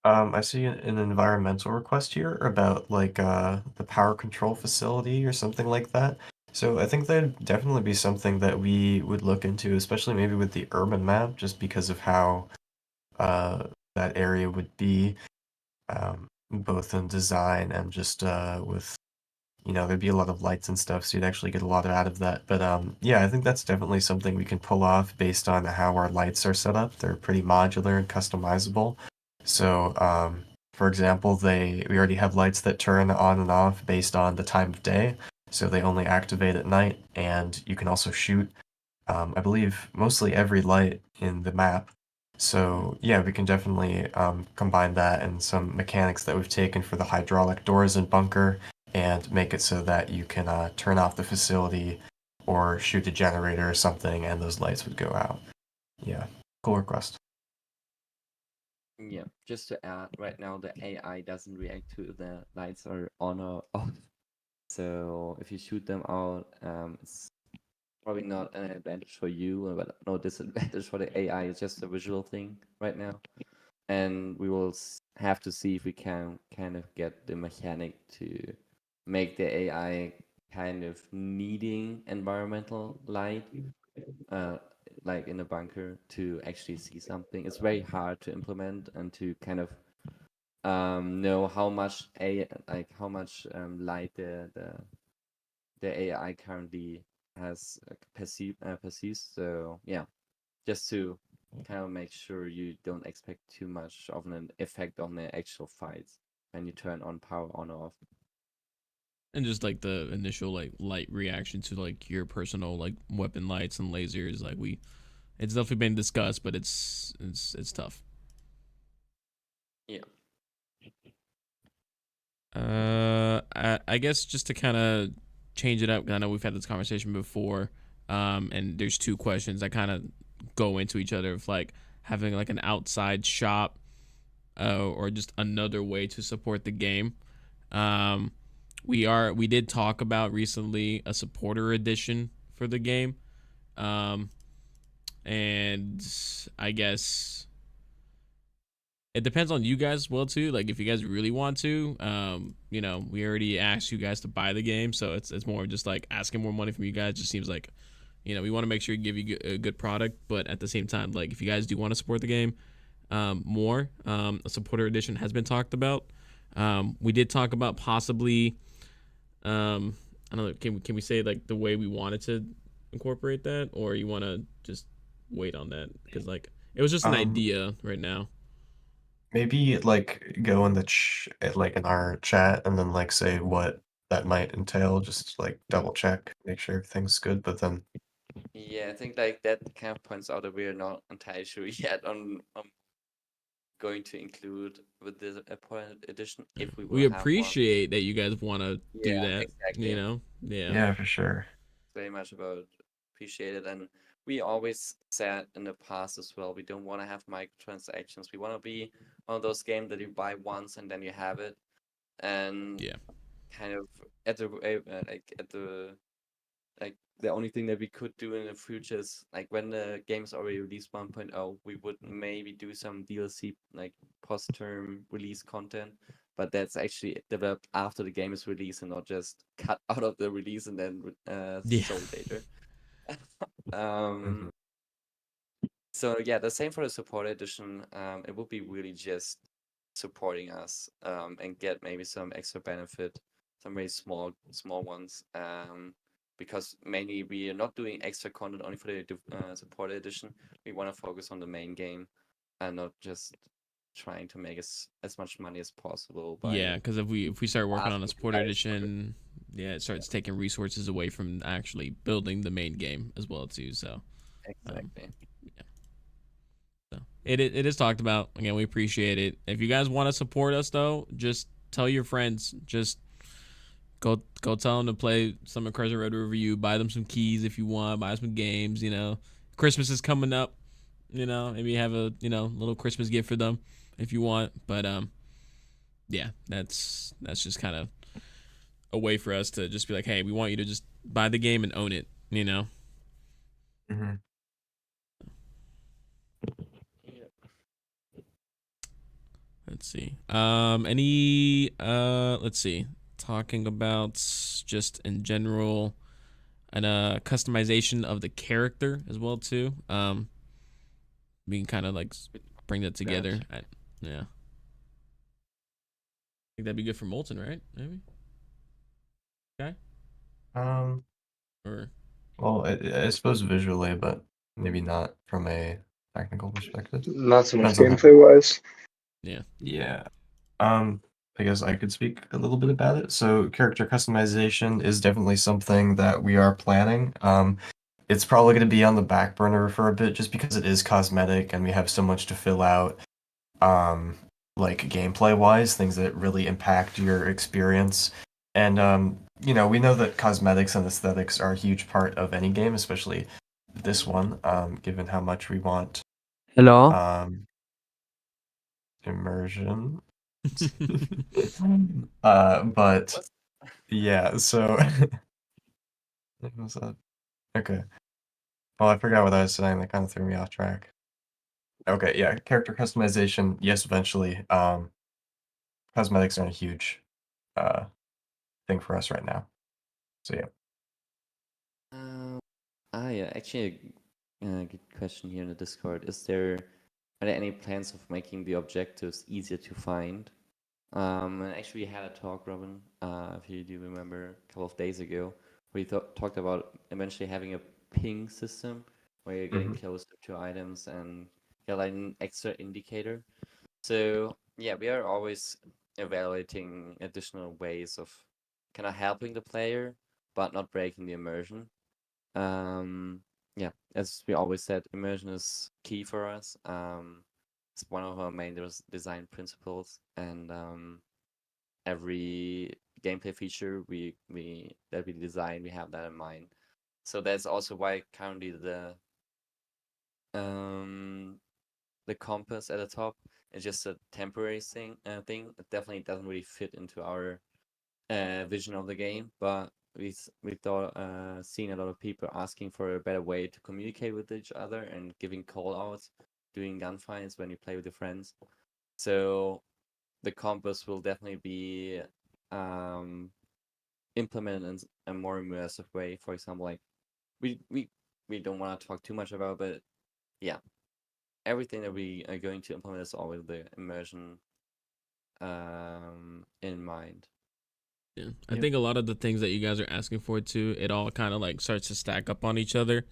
I see an environmental request here about like the power control facility or something like that. So I think that'd definitely be something that we would look into, especially maybe with the urban map, just because of how that area would be, both in design and just with there'd be a lot of lights and stuff, so you'd actually get a lot out of that. But yeah, I think that's definitely something we can pull off based on how our lights are set up. They're pretty modular and customizable. So, for example, we already have lights that turn on and off based on the time of day, so they only activate at night, and you can also shoot, I believe, mostly every light in the map. So yeah, we can definitely combine that and some mechanics that we've taken for the hydraulic doors and bunker and make it so that you can turn off the facility or shoot a generator or something and those lights would go out. Yeah, cool request. Yeah, just to add, right now the AI doesn't react to the lights are on or off. So if you shoot them out, it's probably not an advantage for you, but no disadvantage for the AI. It's just a visual thing right now, and we will have to see if we can kind of get the mechanic to make the AI kind of needing environmental light, uh, like in a bunker to actually see something. It's very hard to implement and to kind of know how much light the AI currently has perceives. So yeah, just to kind of make sure you don't expect too much of an effect on the actual fights when you turn on power on or off. And just like the initial like light reaction to like your personal like weapon lights and lasers, like it's definitely been discussed, but it's tough. Yeah. I guess just to kind of change it up, 'cause I know we've had this conversation before, and there's two questions that kind of go into each other of like having like an outside shop, or just another way to support the game. Um, we did talk about recently a supporter edition for the game, and I guess it depends on you guys as well too. Like if you guys really want to, we already asked you guys to buy the game, so it's more just like asking more money from you guys. Just seems like, we want to make sure we give you a good product, but at the same time, like if you guys do want to support the game, more, a supporter edition has been talked about. We did talk about possibly, I don't know, can we say like the way we wanted to incorporate that, or you want to just wait on that because like it was just an idea right now. Maybe like go in the like in our chat and then like say what that might entail, just like double check, make sure everything's good, but then Yeah, I think like that kind of points out that we're not entirely sure yet on going to include with this important edition if we We will have one. appreciate that you guys want to do Yeah, that, exactly. Yeah. yeah, for sure. Very much about appreciated, and we always said in the past as well, we don't want to have microtransactions. We want to be one of those games that you buy once and then you have it, and Yeah. kind of at the like the only thing that we could do in the future is like when the game's already released 1.0, we would maybe do some DLC like post-term release content, but that's actually developed after the game is released and not just cut out of the release and then Yeah. sold later. Mhm. So yeah, the same for the support edition. It would be really just supporting us and get maybe some extra benefit, some very small ones. Because mainly we are not doing extra content only for the support edition. We want to focus on the main game and not just trying to make as much money as possible by Yeah, because if we start working on a asking you supporter guys for it. edition, yeah, it starts taking resources away from actually building the main game as well too. So, Exactly. yeah. So it is talked about. Again, we appreciate it. If you guys want to support us though, just tell your friends. Just go tell them to play some Incursion Red River U. Buy them some keys if you want. Buy some games. Christmas is coming up. Maybe have a little Christmas gift for them if you want. But yeah, that's just kind of a way for us to just be like, hey, we want you to just buy the game and own it. Mhm. Let's see. Let's see. Talking about just in general and customization of the character as well too. We can kind of like bring that together. Yeah. I think that'd be good for Molten, right? Maybe. Okay. Um, Or well, I suppose visually, but maybe not from a technical perspective. Not so much Depends on how. gameplay wise. yeah. Yeah. I guess I could speak a little bit about it. So character customization is definitely something that we are planning. It's probably going to be on the back burner for a bit just because it is cosmetic and we have so much to fill out. Like gameplay wise, things that really impact your experience. And we know that cosmetics and aesthetics are a huge part of any game, especially this one, given how much we want Hello. Immersion. But yeah, so what was that? Okay. Well, I forgot what I was saying. That kind of threw me off track. Okay, yeah, character customization, yes, eventually. Cosmetics are a huge uh thing for us right now. So yeah. Yeah, actually good question here in the Discord. Are there any plans of making the objectives easier to find? And actually, we had a talk, Robin, if you do remember, a couple of days ago, where we talked about eventually having a ping system where you're getting closer to items and get like an extra indicator. So yeah, we are always evaluating additional ways of kind of helping the player, but not breaking the immersion. Um, yeah, as we always said, immersion is key for us. It's one of our main design principles, and every gameplay feature that we design, we have that in mind. So that's also why currently the compass at the top is just a temporary thing. It definitely doesn't really fit into our vision of the game, but we thought seen a lot of people asking for a better way to communicate with each other and giving call outs, doing gunfights when you play with your friends. So the compass will definitely be implemented in a more immersive way. For example, like we don't want to talk too much about, but yeah, everything that we are going to implement is always the immersion in mind. Yeah. I think a lot of the things that you guys are asking for too, it all kind of like starts to stack up on each other.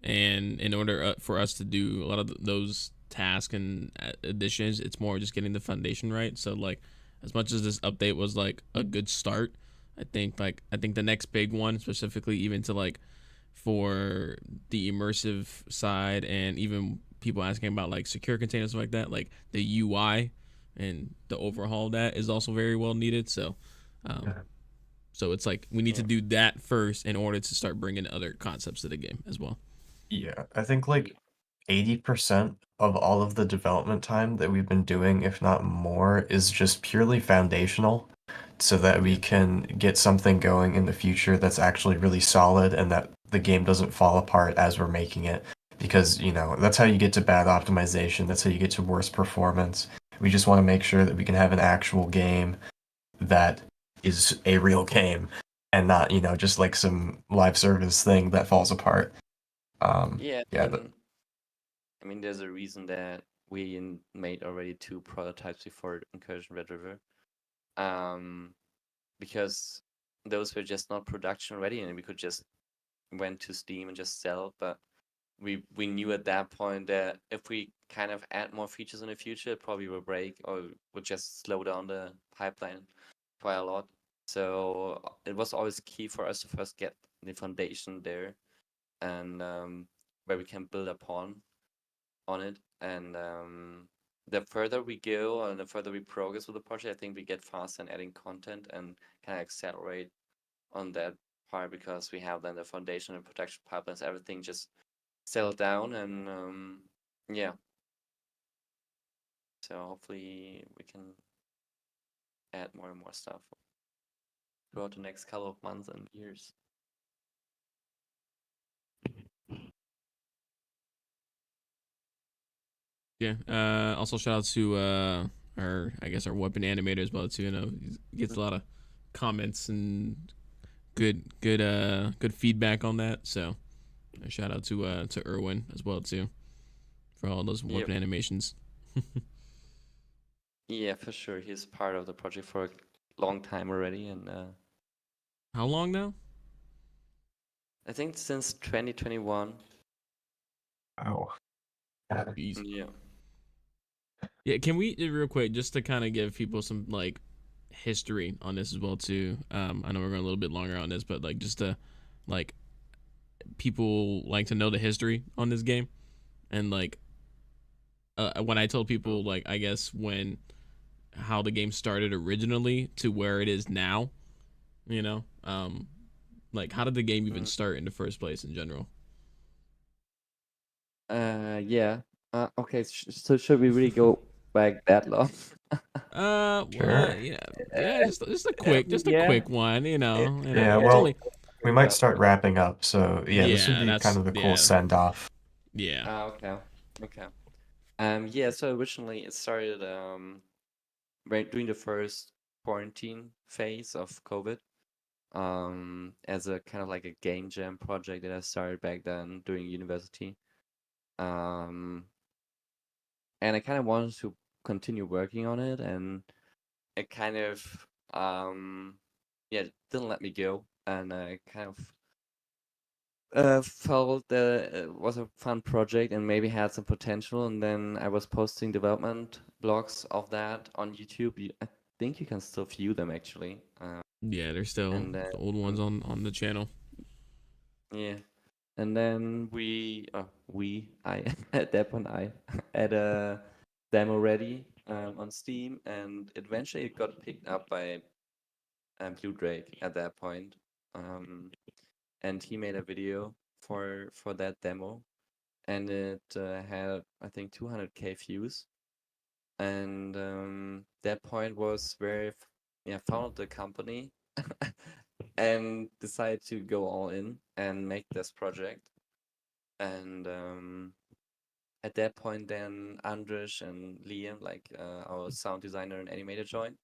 And in order for us to do a lot of those tasks and additions, it's more just getting the foundation right. So like, as much as this update was like a good start, I think the next big one, specifically even to like for the immersive side and even people asking about like secure containers like that, like the UI and the overhaul of that is also very well needed. So so it's like we need to do that first in order to start bringing other concepts to the game as well. Yeah, I think like 80% of all of the development time that we've been doing, if not more, is just purely foundational so that we can get something going in the future that's actually really solid and that the game doesn't fall apart as we're making it. Because, that's how you get to bad optimization, that's how you get to worse performance. We just want to make sure that we can have an actual game that is a real game and not, just like some live service thing that falls apart. Yeah, Yeah, I mean, there's a reason that we made already 2 prototypes before Incursion Red River, because those were just not production ready, and we could just went to Steam and just sell. But we knew at that point that if we kind of add more features in the future, it probably will break or would just slow down the pipeline quite a lot. So it was always key for us to first get the foundation there, and where we can build upon on it. And the further we go and the further we progress with the project, I think we get faster in adding content and kind of accelerate on that part because we have then the foundation and production pipelines, everything just settled down, and yeah. So hopefully we can add more and more stuff throughout the next couple of months and years. Yeah. Also shout out to our our weapon animator as well too. He gets a lot of comments and good feedback on that. So a shout out to Erwin as well too for all those weapon animations. Yeah, for sure. He's part of the project for a long time already, and how long now? I think since 2021. Oh. Yeah. Yeah, can we real quick just to kind of give people some like history on this as well too. I know we're going a little bit longer on this, but like just to like people like to know the history on this game and like when I told people like I guess when how the game started originally to where it is now, you know, like how did the game even start in the first place in general? Yeah. Okay, so should we really go back that long? Sure. Yeah, just a quick one, Yeah, it's well, only we might start wrapping up, so yeah, this would yeah, be kind that's of a cool yeah, send off. yeah. Okay. Okay. Yeah, so originally it started right during the first quarantine phase of COVID, as a kind of like a game jam project that I started back then during university. Um, and I kind of wanted to continue working on it, and it kind of yeah, didn't let me go, and I kind of felt that it was a fun project and maybe had some potential. And then I was posting development blogs of that on YouTube. I think you can still view them actually. Yeah, there's still And then the old ones on the channel. yeah, and then I at that point I had a demo ready on Steam, and eventually it got picked up by Blue Drake at that point. And he made a video for that demo, and it had I think 200K views. And that point was where I founded the company and decided to go all in and make this project. And at that point, then Andres and Liam, like our sound designer and animator, joined,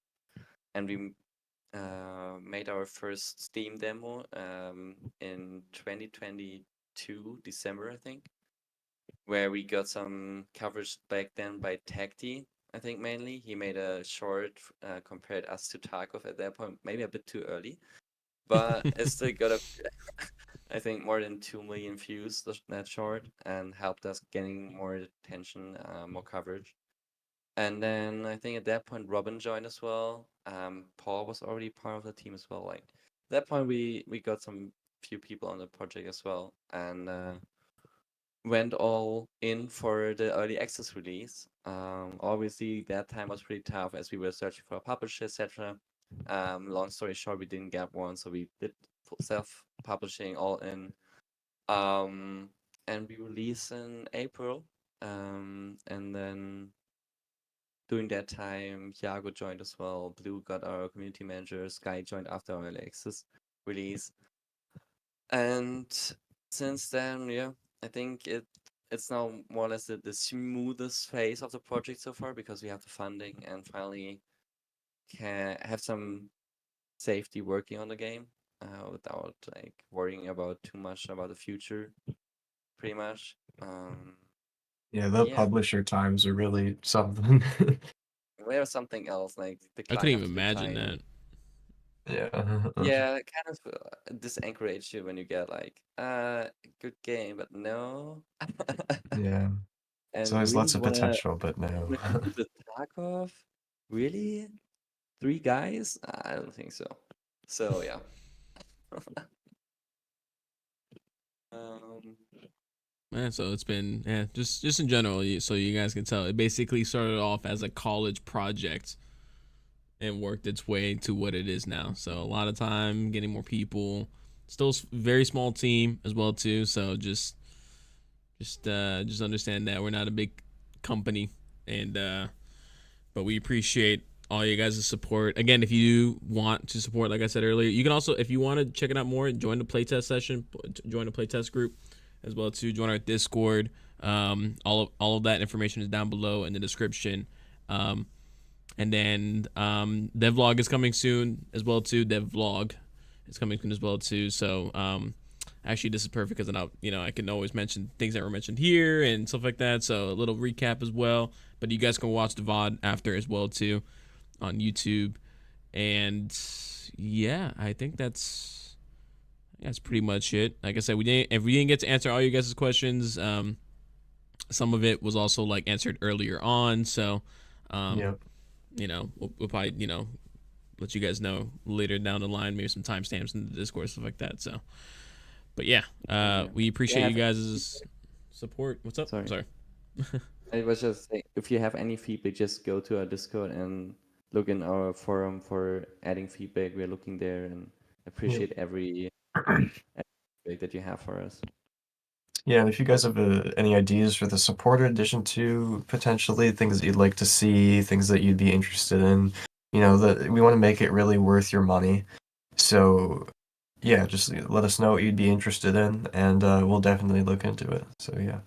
and we made our first Steam demo in 2022 December, I think, where we got some coverage back then by Tacti, I think mainly. He made a short, compared us to Tarkov at that point, maybe a bit too early, but it still got I think more than 2 million views, that short, and helped us getting more attention, more coverage. And then I think at that point Robin joined as well. Paul was already part of the team as well. Like at that point we got some few people on the project as well, and went all in for the early access release. Obviously that time was pretty tough as we were searching for a publisher, etc. Long story short, we didn't get one, so we did self-publishing all in. And we released in April. And then during that time, Yago joined as well. Blue got our community manager. Sky joined after our early access release. And since then, yeah, I think it's now more or less the smoothest phase of the project so far, because we have the funding and finally can have some safety working on the game without like worrying about too much about the future, pretty much. Yeah, the Yeah, publisher times are really something. we have something else like I couldn't decline even after imagine decline. that. Yeah. Yeah, it kind of disencourages you when you get like good game, but no. Yeah. So And there's really, lots you of wanna potential, but no. compete with Tarkov? Really? Three guys? I don't think so. So yeah. Um, Yeah, so it's been just in general, so you guys can tell it basically started off as a college project and worked its way to what it is now. So a lot of time getting more people, still very small team as well too. So just understand that we're not a big company, and but we appreciate all you guys' support. Again, if you want to support, like I said earlier, you can also, if you want to check it out more, join the playtest session, join the playtest group as well too. Join our Discord. All of that information is down below in the description. And then devlog is coming soon as well too. Devlog is coming soon as well too. So actually this is perfect because I can always mention things that were mentioned here and stuff like that. So a little recap as well. But you guys can watch the VOD after as well too on YouTube. And yeah, I think that's pretty much it. Like I said, if we didn't get to answer all you guys' questions, some of it was also like answered earlier on. So Yep. we'll probably let you guys know later down the line, maybe some timestamps in the Discord, stuff like that. So, but yeah, yeah. we appreciate you Yeah, guys' support. What's up? sorry. Sorry. I was just saying, if you have any feedback, just go to our Discord and look in our forum for adding feedback. We're looking there and appreciate every feedback that you have for us. Yeah, and if you guys have any ideas for the supporter addition to potentially things that you'd like to see, things that you'd be interested in, that we want to make it really worth your money. So, yeah, just let us know what you'd be interested in, and we'll definitely look into it. So, yeah.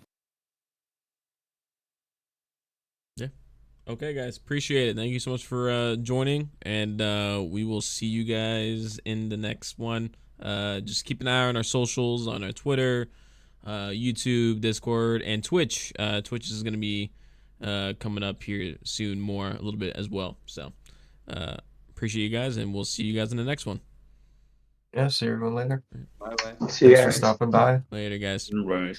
Yeah. Okay, guys, appreciate it. Thank you so much for joining, and we will see you guys in the next one. Just keep an eye on our socials, on our Twitter, YouTube, Discord, and Twitch. Twitch is going to be coming up here soon, a little bit as well. So appreciate you guys, and we'll see you guys in the next one. Yeah, see everyone later. Bye bye. See you Thanks for guys. stopping by. Later, guys. Right.